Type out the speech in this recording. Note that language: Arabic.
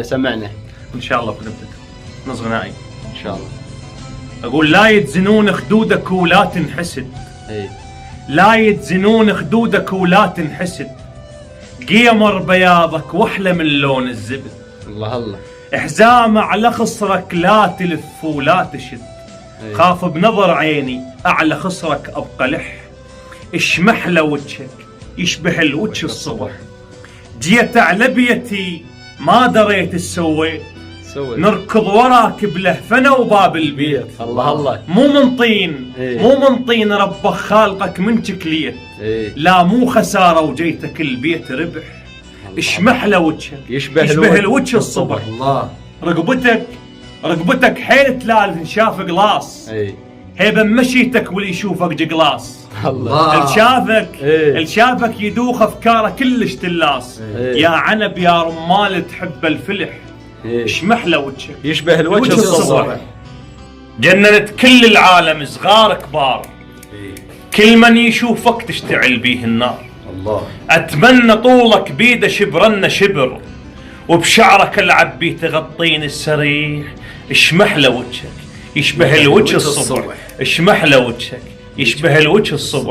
سمعنا ان شاء الله بخدمتك. نص غنائي ان شاء الله. اقول لا يتزنون خدودك ولا تنحسد، اي لا يتزنون خدودك ولا تنحسد، قيمر بياضك واحلى من لون الزبد، الله الله. حزام على خصرك لا تلف ولا تشد، خاف بنظر عيني اعلى خصرك ابقى لح، اشمحلى وجهك يشبه الوجه الصبح، جيت على بيتي ما دريت السويت، نركض وراك بلهفنا وباب البيت، الله الله. مو من طين مو من طين ربك خالقك من شكليت، لا مو خسارة وجيتك البيت ربح، اشمحلى وجهك يشبه الوجه الصبح، الله. رقبتك حيل تلال تنشاف قلاص، هيبة مشيتك واللي يشوفك جقلاص، الله. الشافك يدوخ افكاره كلش تلاص، يا عنب يا رمال تحب الفلح، اشمحلى وجهك يشبه الوجه الصبح. جننت كل العالم صغار كبار، كل من يشوفك تشتعل بيه النار، الله. اتمنى طولك بيده شبرنا شبر، وبشعرك العب بيه تغطين السريح، اشمحلى وجهك يشبه الوجه الصبح، اشمحلى وجهك يشبه الوجه الصبح.